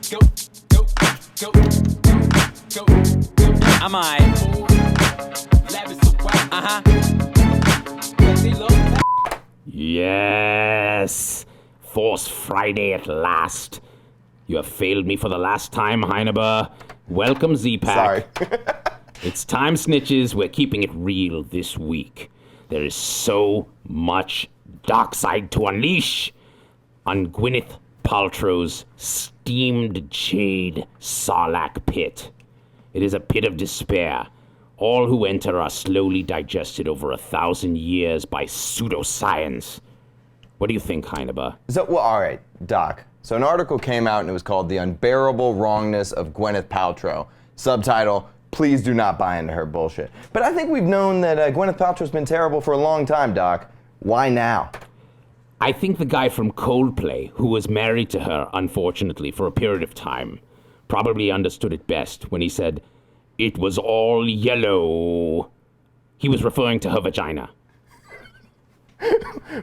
Am I? Yes! Force Friday at last. You have failed me for the last time, Heineber. Welcome, Z-Pack. Sorry. It's time, snitches. We're keeping it real this week. There is so much dark side to unleash on Gwyneth Paltrow's steamed jade sarlacc pit. It is a pit of despair. All who enter are slowly digested over 1,000 years by pseudoscience. What do you think, Heineber? All right, Doc. So an article came out and it was called The Unbearable Wrongness of Gwyneth Paltrow. Subtitle, please do not buy into her bullshit. But I think we've known that Gwyneth Paltrow's been terrible for a long time, Doc. Why now? I think the guy from Coldplay, who was married to her, unfortunately, for a period of time, probably understood it best when he said, "It was all yellow." He was referring to her vagina.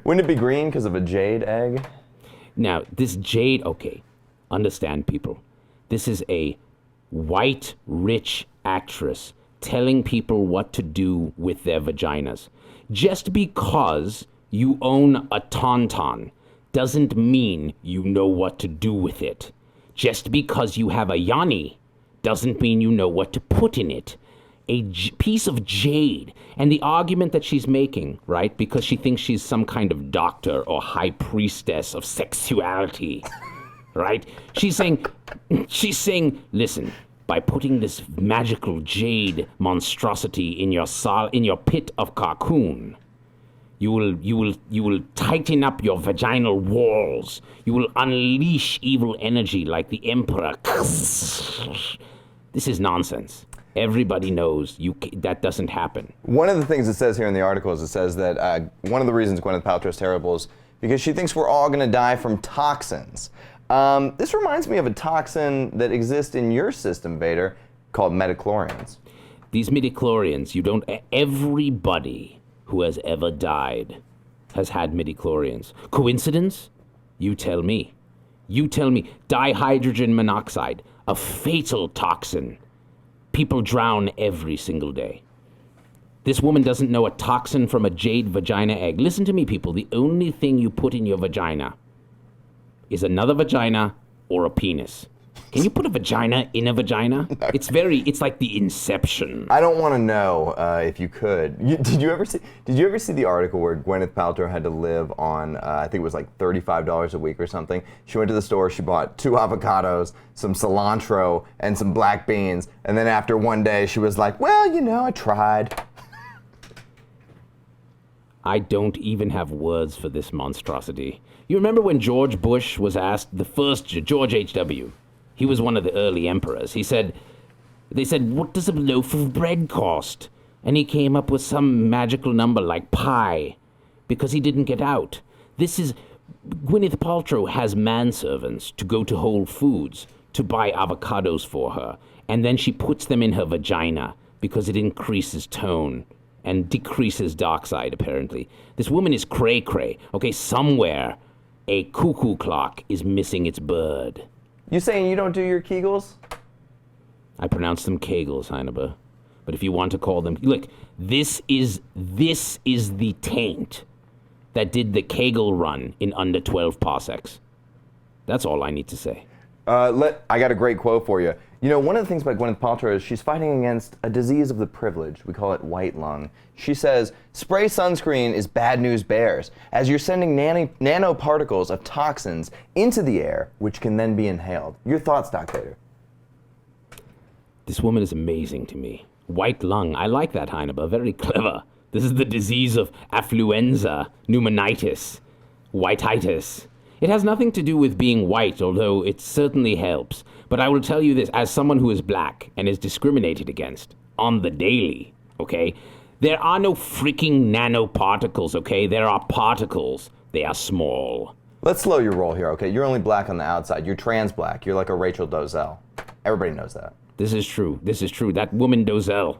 Wouldn't it be green because of a jade egg? Now, this jade, okay, understand, people. This is a white, rich actress telling people what to do with their vaginas. Just because you own a tauntaun doesn't mean you know what to do with it. Just because you have a yoni doesn't mean you know what to put in it. A piece of jade. And the argument that she's making, right, because she thinks she's some kind of doctor or high priestess of sexuality, right? She's saying, listen, by putting this magical jade monstrosity in your pit of cocoon, you will tighten up your vaginal walls. You will unleash evil energy like the emperor. This is nonsense. Everybody knows that doesn't happen. One of the things it says here in the article is it says that one of the reasons Gwyneth Paltrow is terrible is because she thinks we're all going to die from toxins. This reminds me of a toxin that exists in your system, Vader, called midichlorians. These midichlorians, everybody who has ever died has had midichlorians. Coincidence? You tell me. You tell me. Dihydrogen monoxide, a fatal toxin. People drown every single day. This woman doesn't know a toxin from a jade vagina egg. Listen to me, people. The only thing you put in your vagina is another vagina or a penis. Can you put a vagina in a vagina? It's like the Inception. I don't want to know if you could. Did you ever see the article where Gwyneth Paltrow had to live on, I think it was like $35 a week or something. She went to the store, she bought 2 avocados, some cilantro, and some black beans. And then after one day, she was like, well, I tried. I don't even have words for this monstrosity. You remember when George Bush was asked, the first George H.W., he was one of the early emperors. They said, what does a loaf of bread cost? And he came up with some magical number like pi, because he didn't get out. Gwyneth Paltrow has manservants to go to Whole Foods to buy avocados for her, and then she puts them in her vagina because it increases tone and decreases dark side, apparently. This woman is cray-cray. Okay, somewhere a cuckoo clock is missing its bird. You saying you don't do your Kegels? I pronounce them Kegels, Heineber. But if you want to call them... Look, this is the taint that did the Kegel run in under 12 parsecs. That's all I need to say. I got a great quote for you. One of the things about Gwyneth Paltrow is she's fighting against a disease of the privileged. We call it white lung. She says, spray sunscreen is bad news bears, as you're sending nanoparticles of toxins into the air, which can then be inhaled. Your thoughts, Dr. Vader? This woman is amazing to me. White lung, I like that, Heineber. Very clever. This is the disease of affluenza, pneumonitis, whiteitis. It has nothing to do with being white, although it certainly helps. But I will tell you this, as someone who is black and is discriminated against on the daily, okay? There are no freaking nanoparticles, okay? There are particles. They are small. Let's slow your roll here, okay? You're only black on the outside. You're trans black. You're like a Rachel Dolezal. Everybody knows that. This is true. That woman Dolezal,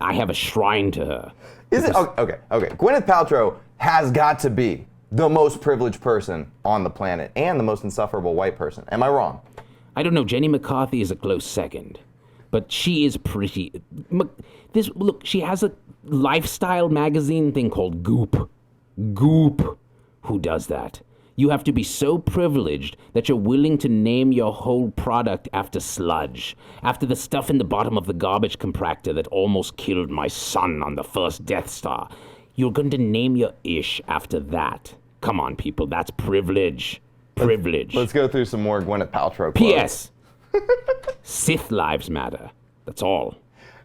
I have a shrine to her. Is it? Okay. Gwyneth Paltrow has got to be the most privileged person on the planet and the most insufferable white person. Am I wrong? I don't know. Jenny McCarthy is a close second, but she is pretty. Look, she has a lifestyle magazine thing called Goop. Goop. Who does that? You have to be so privileged that you're willing to name your whole product after sludge, after the stuff in the bottom of the garbage compactor that almost killed my son on the first Death Star. You're going to name your ish after that. Come on, people, that's privilege. Privilege. Let's go through some more Gwyneth Paltrow quotes. P.S. Sith lives matter. That's all.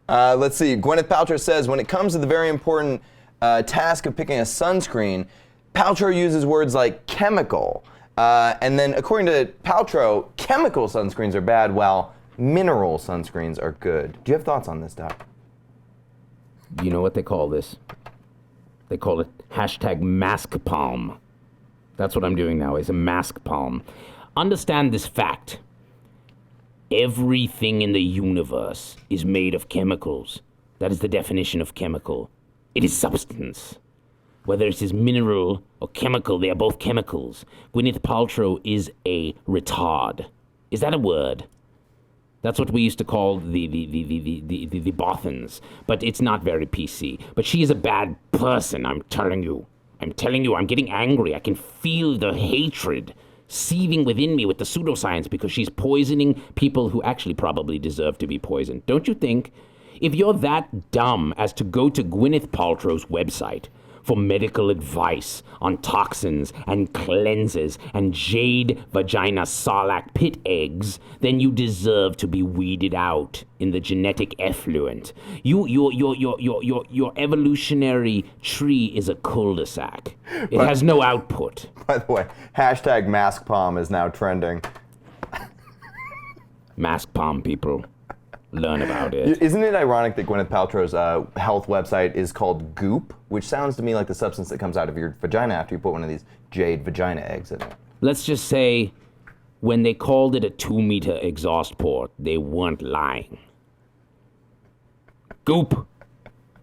Let's see. Gwyneth Paltrow says, when it comes to the very important task of picking a sunscreen, Paltrow uses words like chemical. And then, according to Paltrow, chemical sunscreens are bad, while mineral sunscreens are good. Do you have thoughts on this, Doc? You know what they call this? They call it #mask palm. That's what I'm doing now, is a mask palm. Understand this fact. Everything in the universe is made of chemicals. That is the definition of chemical. It is substance. Whether it is mineral or chemical, they are both chemicals. Gwyneth Paltrow is a retard. Is that a word? That's what we used to call the bothans. But it's not very PC. But she is a bad person, I'm telling you. I'm getting angry. I can feel the hatred seething within me with the pseudoscience because she's poisoning people who actually probably deserve to be poisoned. Don't you think? If you're that dumb as to go to Gwyneth Paltrow's website for medical advice on toxins and cleanses and Jade Vagina sarlacc pit eggs, then you deserve to be weeded out in the genetic effluent. Your evolutionary tree is a cul-de-sac. It has no output. By the way, #mask palm is now trending. Mask palm, people. Learn about it. Isn't it ironic that Gwyneth Paltrow's health website is called Goop, which sounds to me like the substance that comes out of your vagina after you put one of these Jade Vagina eggs in it? Let's just say, when they called it a 2-meter exhaust port, they weren't lying. Goop.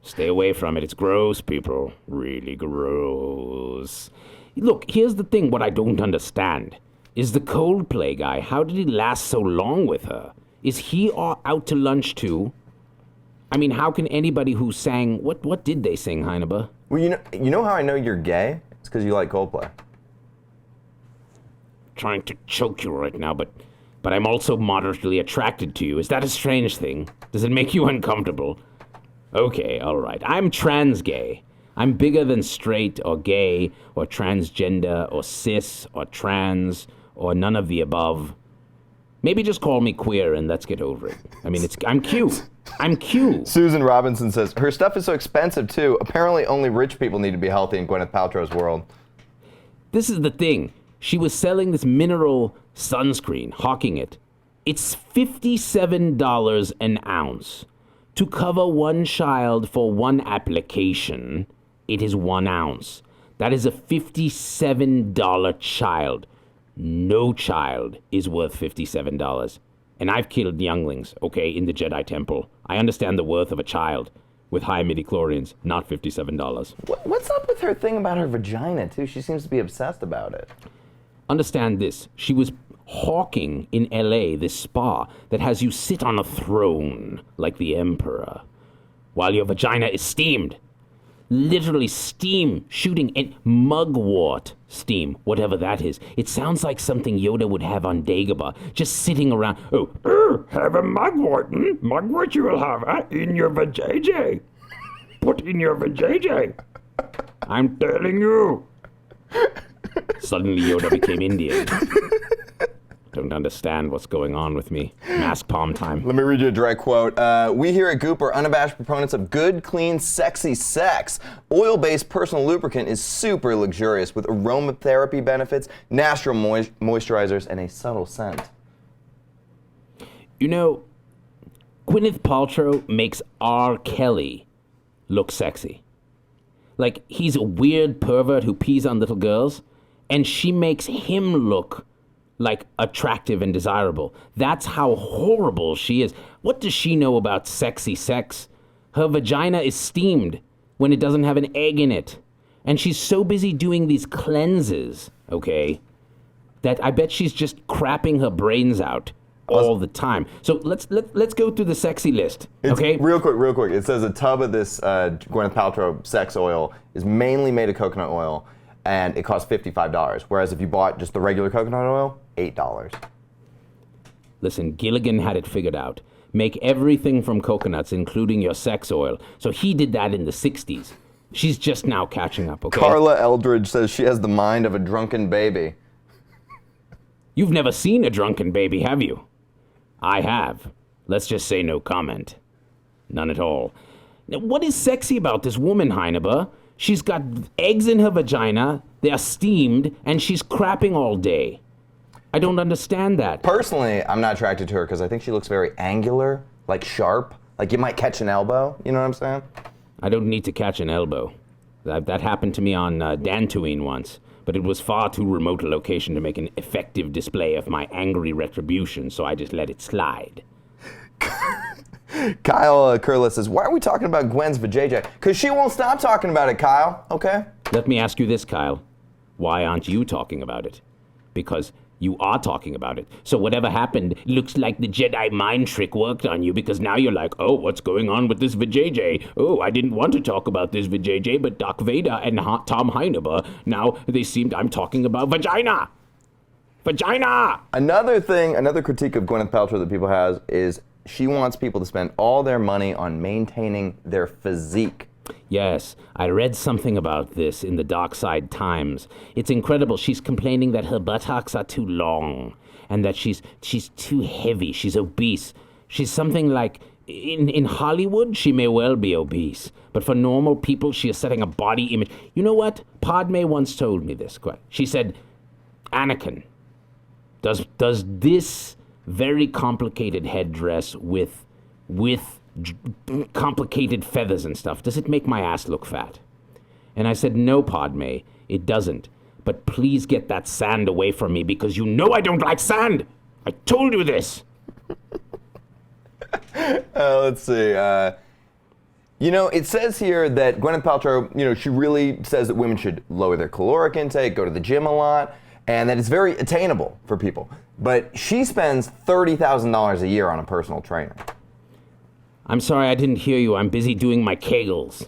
Stay away from it. It's gross, people. Really gross. Look, here's the thing. What I don't understand is the Coldplay guy. How did he last so long with her? Is he out to lunch too? I mean, how can anybody who sang... What did they sing, Heineba? Well, you know how I know you're gay? It's because you like Coldplay. Trying to choke you right now, but I'm also moderately attracted to you. Is that a strange thing? Does it make you uncomfortable? Okay, all right. I'm trans gay. I'm bigger than straight or gay or transgender or cis or trans or none of the above. Maybe just call me queer and let's get over it. I mean, I'm cute. I'm cute. Susan Robinson says, her stuff is so expensive too. Apparently only rich people need to be healthy in Gwyneth Paltrow's world. This is the thing. She was selling this mineral sunscreen, hawking it. It's $57 an ounce. To cover one child for one application, it is 1 ounce. That is a $57 child. No child is worth $57. And I've killed younglings, okay, in the Jedi Temple. I understand the worth of a child with high midichlorians, not $57. What's up with her thing about her vagina, too? She seems to be obsessed about it. Understand this. She was hawking in L.A. this spa that has you sit on a throne like the emperor while your vagina is steamed. Literally steam shooting and mugwort steam, whatever that is. It sounds like something Yoda would have on Dagobah, just sitting around. Have a mugwort. Mugwort you will have in your vajayjay. Put in your vajayjay. I'm telling you. Suddenly Yoda became Indian. Don't understand what's going on with me. Mask palm time. Let me read you a direct quote. We here at Goop are unabashed proponents of good, clean, sexy sex. Oil-based personal lubricant is super luxurious with aromatherapy benefits, natural moisturizers, and a subtle scent. You know, Gwyneth Paltrow makes R. Kelly look sexy. Like, he's a weird pervert who pees on little girls, and she makes him look like attractive and desirable. That's how horrible she is. What does she know about sexy sex? Her vagina is steamed when it doesn't have an egg in it. And she's so busy doing these cleanses, okay, that I bet she's just crapping her brains out all the time. So let's go through the sexy list, okay? Real quick. It says a tub of this Gwyneth Paltrow sex oil is mainly made of coconut oil, and it costs $55. Whereas if you bought just the regular coconut oil, $8. Listen, Gilligan had it figured out. Make everything from coconuts, including your sex oil. So he did that in the 60s. She's just now catching up, okay? Carla Eldridge says she has the mind of a drunken baby. You've never seen a drunken baby, have you? I have. Let's just say no comment. None at all. Now, what is sexy about this woman, Heineba? She's got eggs in her vagina, they are steamed, and she's crapping all day. I don't understand that. Personally, I'm not attracted to her because I think she looks very angular, like sharp. Like you might catch an elbow, you know what I'm saying? I don't need to catch an elbow. That happened to me on Dantooine once, but it was far too remote a location to make an effective display of my angry retribution, so I just let it slide. Kyle Curlis says, why are we talking about Gwen's vajayjay? Because she won't stop talking about it, Kyle, okay? Let me ask you this, Kyle. Why aren't you talking about it? Because you are talking about it. So whatever happened looks like the Jedi mind trick worked on you, because now you're like, oh, what's going on with this vajayjay? Oh, I didn't want to talk about this vajayjay, but Doc Vader and Tom Heineba, now they seemed I'm talking about vagina. Vagina! Another critique of Gwyneth Paltrow that people has is she wants people to spend all their money on maintaining their physique. Yes, I read something about this in the Dark Side Times. It's incredible. She's complaining that her buttocks are too long and that she's too heavy. She's obese. She's something like, in Hollywood, she may well be obese. But for normal people, she is setting a body image. You know what? Padme once told me this. She said, Anakin, does this very complicated headdress with complicated feathers and stuff, does it make my ass look fat? And I said, no, Padme, it doesn't. But please get that sand away from me, because you know I don't like sand. I told you this. Let's see. It says here that Gwyneth Paltrow, she really says that women should lower their caloric intake, go to the gym a lot, and that it's very attainable for people. But she spends $30,000 a year on a personal trainer. I'm sorry, I didn't hear you. I'm busy doing my Kegels.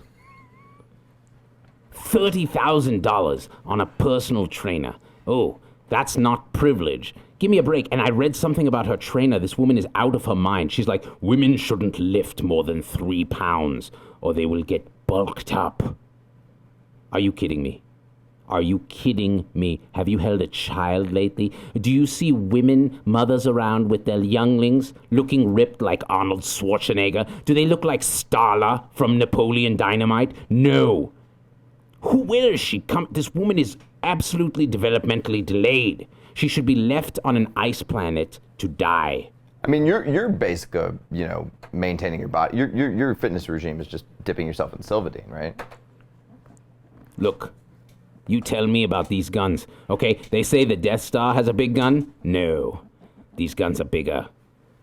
$30,000 on a personal trainer. Oh, that's not privilege. Give me a break. And I read something about her trainer. This woman is out of her mind. She's like, women shouldn't lift more than 3 pounds or they will get bulked up. Are you kidding me? Are you kidding me? Have you held a child lately? Do you see women, mothers around with their younglings, looking ripped like Arnold Schwarzenegger? Do they look like Starla from Napoleon Dynamite? No. Where is she? This woman is absolutely developmentally delayed. She should be left on an ice planet to die. I mean, you're basically, maintaining your body. Your fitness regime is just dipping yourself in Sylvadine, right? Look. You tell me about these guns, okay? They say the Death Star has a big gun? No. These guns are bigger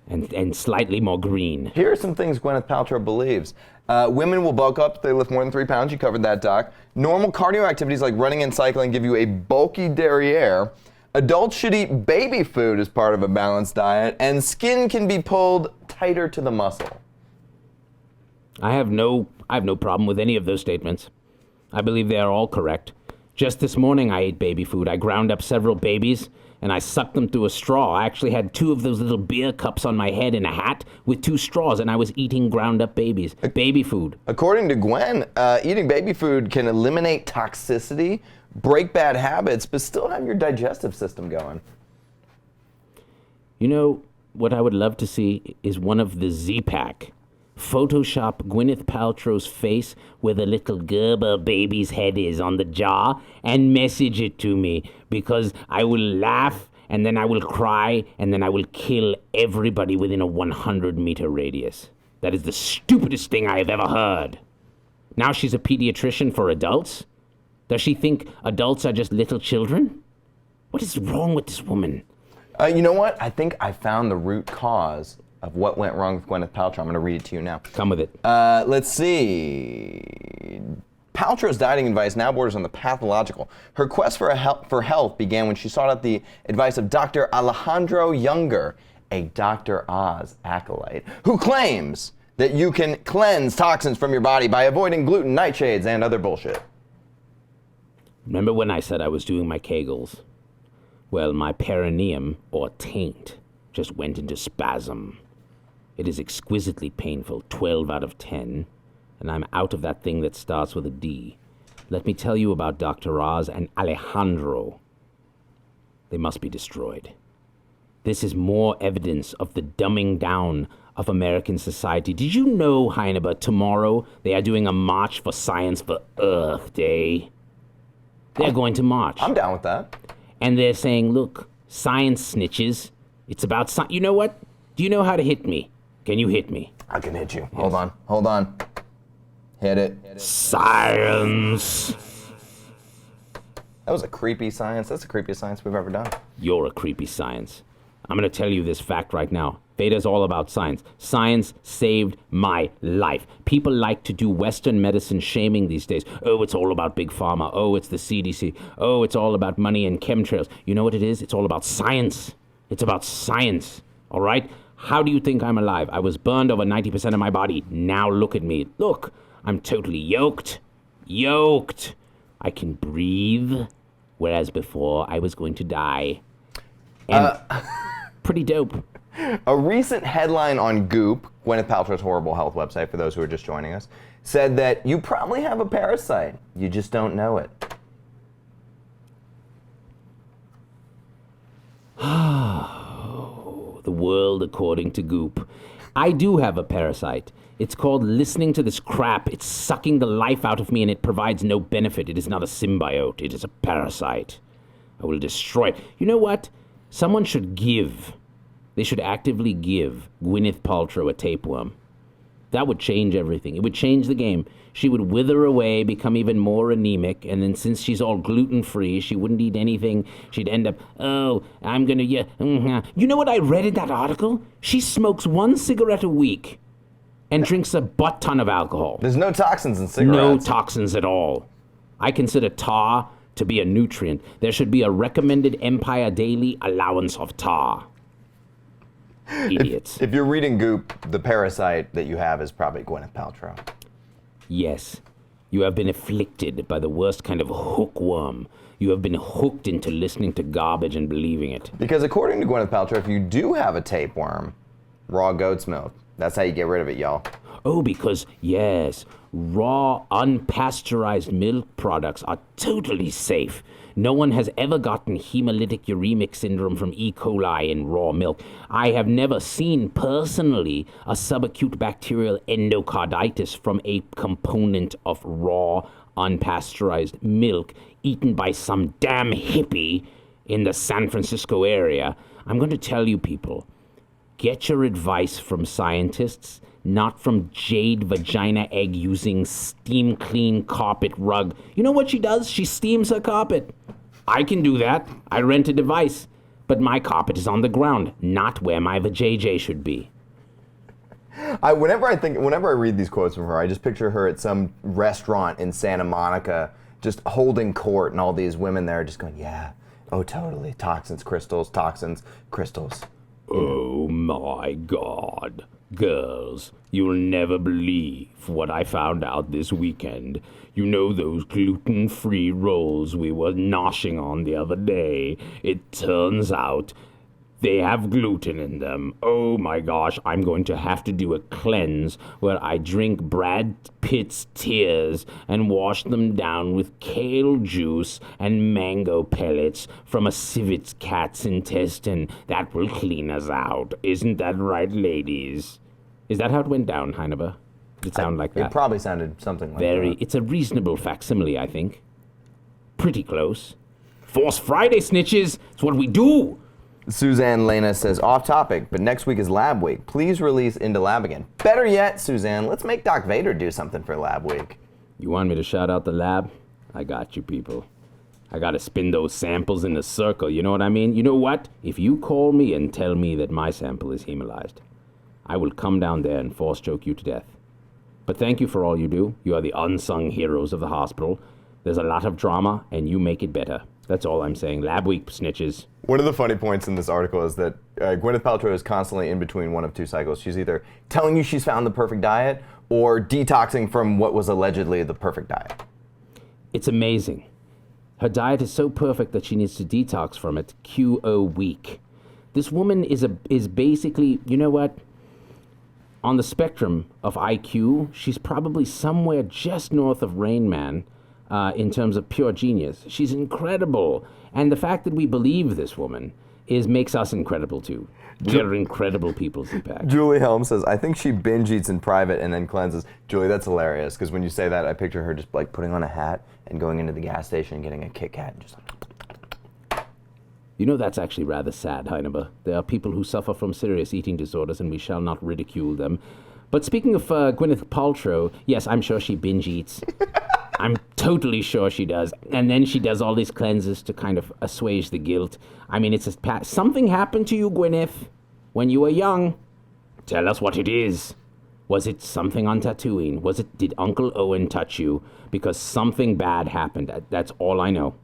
and slightly more green. Here are some things Gwyneth Paltrow believes. Women will bulk up if they lift more than 3 pounds. You covered that, Doc. Normal cardio activities like running and cycling give you a bulky derriere. Adults should eat baby food as part of a balanced diet. And skin can be pulled tighter to the muscle. I have no problem with any of those statements. I believe they are all correct. Just this morning, I ate baby food. I ground up several babies, and I sucked them through a straw. I actually had 2 of those little beer cups on my head in a hat with 2 straws, and I was eating ground up babies. Baby food. According to Gwen, eating baby food can eliminate toxicity, break bad habits, but still have your digestive system going. You know, what I would love to see is one of the Z-Pack. Photoshop Gwyneth Paltrow's face where the little Gerber baby's head is on the jar and message it to me, because I will laugh and then I will cry and then I will kill everybody within a 100-meter radius. That is the stupidest thing I have ever heard. Now she's a pediatrician for adults? Does she think adults are just little children? What is wrong with this woman? You know what? I think I found the root cause of what went wrong with Gwyneth Paltrow. I'm going to read it to you now. Come with it. Let's see. Paltrow's dieting advice now borders on the pathological. Her quest for health began when she sought out the advice of Dr. Alejandro Younger, a Dr. Oz acolyte, who claims that you can cleanse toxins from your body by avoiding gluten, nightshades, and other bullshit. Remember when I said I was doing my Kegels? Well, my perineum, or taint, just went into spasm. It is exquisitely painful, 12 out of 10, and I'm out of that thing that starts with a D. Let me tell you about Dr. Oz and Alejandro. They must be destroyed. This is more evidence of the dumbing down of American society. Did you know, Heinebe, tomorrow they are doing a march for science for Earth Day? They're going to march. I'm down with that. And they're saying, look, science snitches. It's about science. You know what? Do you know how to hit me? Can you hit me? I can hit you. Yes. Hold on. Hit it. Science. That was a creepy science. That's the creepiest science we've ever done. You're a creepy science. I'm going to tell you this fact right now. Vader's all about science. Science saved my life. People like to do Western medicine shaming these days. Oh, it's all about Big Pharma. Oh, it's the CDC. Oh, it's all about money and chemtrails. You know what it is? It's all about science. It's about science. All right? How do you think I'm alive? I was burned over 90% of my body. Now look at me. Look, I'm totally yoked. Yoked. I can breathe, whereas before I was going to die. And pretty dope. A recent headline on Goop, Gwyneth Paltrow's horrible health website for those who are just joining us, said that you probably have a parasite. You just don't know it. The world according to Goop. I do have a parasite. It's called listening to this crap. It's sucking the life out of me and it provides no benefit. It is not a symbiote. It is a parasite. I will destroy it. You know what? Someone should give. They should actively give Gwyneth Paltrow a tapeworm. That would change everything. It would change the game. She would wither away, become even more anemic, and then since she's all gluten-free, she wouldn't eat anything. She'd end up, I'm gonna, You know what I read in that article? She smokes 1 cigarette a week and drinks a butt ton of alcohol. There's no toxins in cigarettes. No toxins at all. I consider tar to be a nutrient. There should be a recommended Empire Daily allowance of tar. Idiots. If you're reading Goop, the parasite that you have is probably Gwyneth Paltrow. Yes. You have been afflicted by the worst kind of hookworm. You have been hooked into listening to garbage and believing it. Because according to Gwyneth Paltrow, if you do have a tapeworm, raw goat's milk. That's how you get rid of it, y'all. Oh, because, yes, raw, unpasteurized milk products are totally safe. No one has ever gotten hemolytic uremic syndrome from E. coli in raw milk. I have never seen personally a subacute bacterial endocarditis from a component of raw, unpasteurized milk eaten by some damn hippie in the San Francisco area. I'm going to tell you people, get your advice from scientists, not from Jade Vagina egg using steam clean carpet rug. You know what she does? She steams her carpet. I can do that. I rent a device. But my carpet is on the ground, not where my vajayjay should be. Whenever I read these quotes from her, I just picture her at some restaurant in Santa Monica, just holding court, and all these women there just going, yeah, oh, totally. Toxins, crystals, crystals. Oh my God. Girls, you'll never believe what I found out this weekend. You know those gluten-free rolls we were noshing on the other day? It turns out they have gluten in them. Oh my gosh, I'm going to have to do a cleanse where I drink Brad Pitt's tears and wash them down with kale juice and mango pellets from a civet cat's intestine. That will clean us out. Isn't that right, ladies? Is that how it went down, Heinebe? Did it sound like that? It probably sounded something like that. It's a reasonable facsimile, I think. Pretty close. Force Friday, snitches. It's what we do. Suzanne Lena says, off topic, but next week is Lab Week. Please release Into Lab again. Better yet, Suzanne, let's make Doc Vader do something for Lab Week. You want me to shout out the lab? I got you, people. I gotta spin those samples in a circle, you know what I mean? You know what? If you call me and tell me that my sample is hemolyzed, I will come down there and force choke you to death. But thank you for all you do. You are the unsung heroes of the hospital. There's a lot of drama, and you make it better. That's all I'm saying. Lab week, snitches. One of the funny points in this article is that Gwyneth Paltrow is constantly in between one of two cycles. She's either telling you she's found the perfect diet or detoxing from what was allegedly the perfect diet. It's amazing. Her diet is so perfect that she needs to detox from it QO week. This woman is basically, you know what? On the spectrum of IQ, she's probably somewhere just north of Rain Man in terms of pure genius. She's incredible. And the fact that we believe this woman makes us incredible too. We're incredible people, Z-Pack. Julie Helm says, I think she binge eats in private and then cleanses. Julie, that's hilarious, because when you say that, I picture her just like putting on a hat and going into the gas station and getting a Kit Kat and just like... You know, that's actually rather sad, Heineber. There are people who suffer from serious eating disorders, and we shall not ridicule them. But speaking of Gwyneth Paltrow, yes, I'm sure she binge eats. I'm totally sure she does. And then she does all these cleanses to kind of assuage the guilt. I mean, something happened to you, Gwyneth, when you were young. Tell us what it is. Was it something on Tatooine? Did Uncle Owen touch you? Because something bad happened. That's all I know.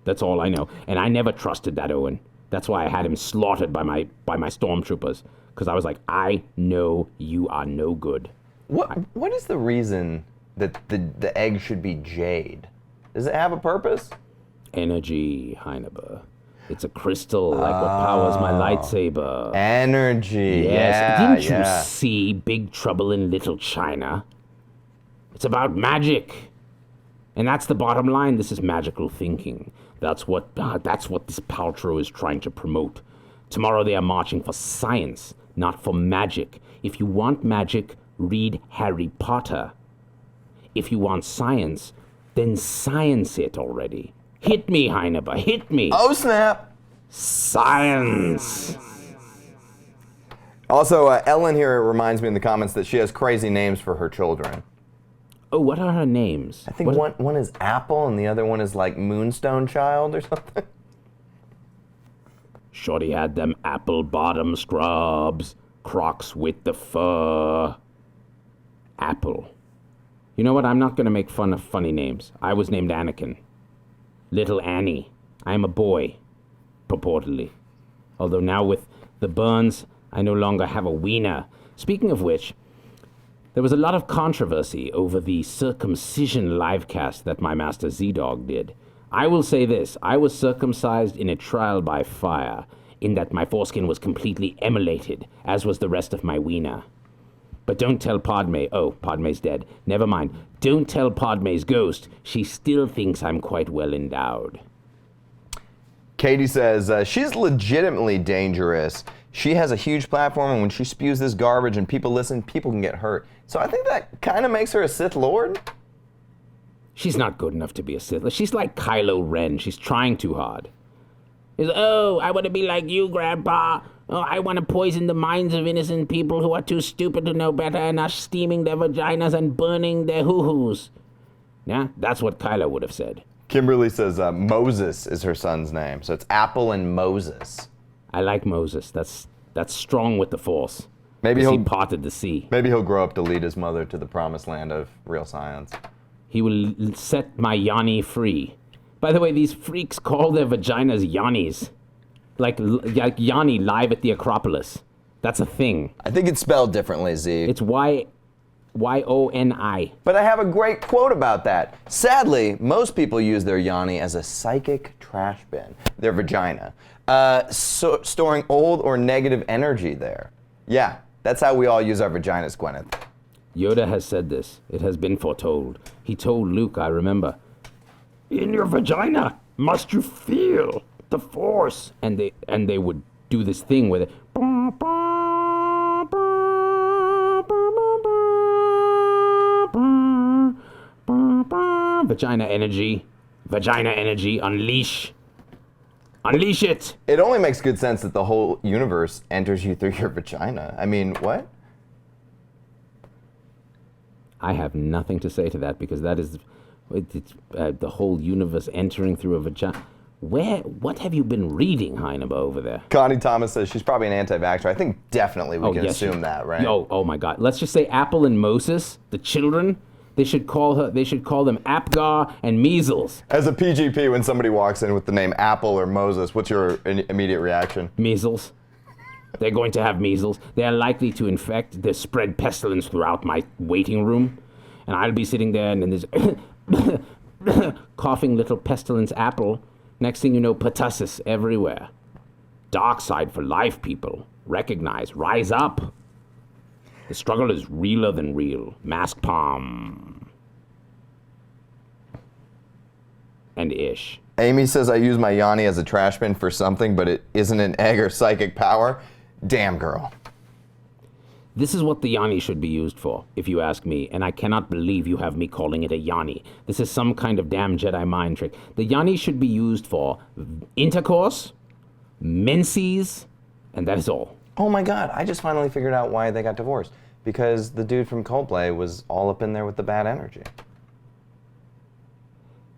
That's all I know. And I never trusted that Owen. That's why I had him slaughtered by my stormtroopers. Because I was like, I know you are no good. What is the reason that the egg should be jade? Does it have a purpose? Energy, Heineber. It's a crystal, like what powers my lightsaber. Energy. Yes. Yeah, Didn't you see Big Trouble in Little China? It's about magic. And that's the bottom line. This is magical thinking. That's what this Paltrow is trying to promote. Tomorrow they are marching for science, not for magic. If you want magic, read Harry Potter. If you want science, then science it already. Hit me, Heineber, hit me. Oh, snap. Science. Also, Ellen here reminds me in the comments that she has crazy names for her children. Oh, what are her names? I think one is Apple and the other one is like Moonstone Child or something. Shorty had them apple bottom scrubs, Crocs with the fur. Apple. You know what? I'm not going to make fun of funny names. I was named Anakin. Little Annie. I am a boy, purportedly. Although now with the burns, I no longer have a wiener. Speaking of which, there was a lot of controversy over the circumcision livecast that my master Z-Dog did. I will say this, I was circumcised in a trial by fire, in that my foreskin was completely emulated, as was the rest of my wiener. But don't tell Padme. Oh, Padme's dead. Never mind. Don't tell Padme's ghost. She still thinks I'm quite well endowed. Katie says, she's legitimately dangerous. She has a huge platform, and when she spews this garbage and people listen, people can get hurt. So I think that kind of makes her a Sith Lord. She's not good enough to be a Sith. She's like Kylo Ren. She's trying too hard. Oh, I want to be like you, Grandpa. Oh, I want to poison the minds of innocent people who are too stupid to know better and are steaming their vaginas and burning their hoo-hoos. Yeah, that's what Kylo would have said. Kimberly says Moses is her son's name. So it's Apple and Moses. I like Moses. That's strong with the Force. Maybe he parted the sea. Maybe he'll grow up to lead his mother to the promised land of real science. He will set my Yanni free. By the way, these freaks call their vaginas Yannis. Like Yanni live at the Acropolis. That's a thing. I think it's spelled differently, Z. It's Y-O-N-I. But I have a great quote about that. Sadly, most people use their Yanni as a psychic trash bin, their vagina, storing old or negative energy there. Yeah, that's how we all use our vaginas, Gwyneth. Yoda has said this. It has been foretold. He told Luke, I remember, in your vagina must you feel the Force. And they would do this thing with it. Vagina energy, unleash it. It only makes good sense that the whole universe enters you through your vagina. I mean, what? I have nothing to say to that because that is the whole universe entering through a vagina. What have you been reading, Heineba, over there? Connie Thomas says she's probably an anti-vaxxer. I think definitely we can assume that, right? Oh my God. Let's just say Apple and Moses, the children, they should call them Apgar and Measles. As a PGP, when somebody walks in with the name Apple or Moses, what's your immediate reaction? Measles. They're going to have measles. They are likely to infect, they spread pestilence throughout my waiting room. And I'll be sitting there and then there's coughing little pestilence apple. Next thing you know, pertussis everywhere. Dark side for life, people. Recognize. Rise up. The struggle is realer than real. Mask palm. And ish. Amy says I use my Yanni as a trash bin for something, but it isn't an egg or psychic power. Damn, girl. This is what the Yanni should be used for, if you ask me, and I cannot believe you have me calling it a Yanni. This is some kind of damn Jedi mind trick. The Yanni should be used for intercourse, menses, and that is all. Oh my God, I just finally figured out why they got divorced. Because the dude from Coldplay was all up in there with the bad energy.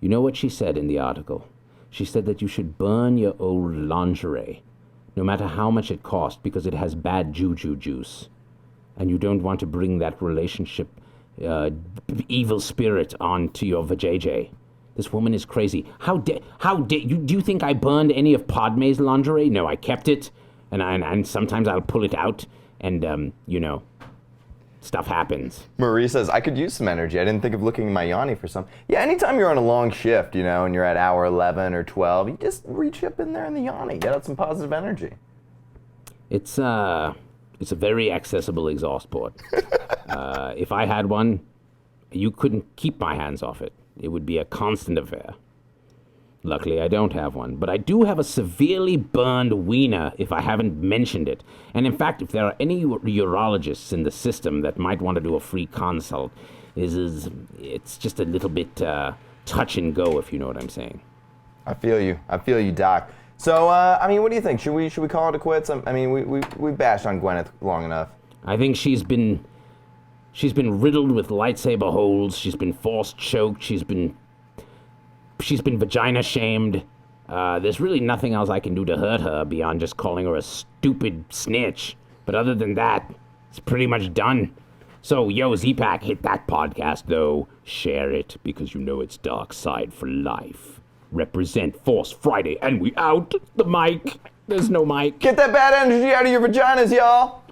You know what she said in the article? She said that you should burn your old lingerie, no matter how much it costs, because it has bad juju juice. And you don't want to bring that relationship, evil spirit onto your vajayjay. This woman is crazy. How do you think I burned any of Padme's lingerie? No, I kept it, and sometimes I'll pull it out, and stuff happens. Marie says, I could use some energy. I didn't think of looking in my Yanni for some. Yeah, anytime you're on a long shift, and you're at hour 11 or 12, you just reach up in there in the Yanni, get out some positive energy. It's a very accessible exhaust port. If I had one, you couldn't keep my hands off it. It would be a constant affair. Luckily, I don't have one. But I do have a severely burned wiener, if I haven't mentioned it. And in fact, if there are any urologists in the system that might want to do a free consult, it's just a little bit touch and go, if you know what I'm saying. I feel you, Doc. So, what do you think? Should we call it a quits? We bashed on Gwyneth long enough. I think she's been riddled with lightsaber holes. She's been force choked. She's been vagina shamed. There's really nothing else I can do to hurt her beyond just calling her a stupid snitch. But other than that, it's pretty much done. So, yo, Z-Pack, hit that podcast, though. Share it, because it's dark side for life. Represent Force Friday, and we out. The mic. There's no mic. Get that bad energy out of your vaginas, y'all.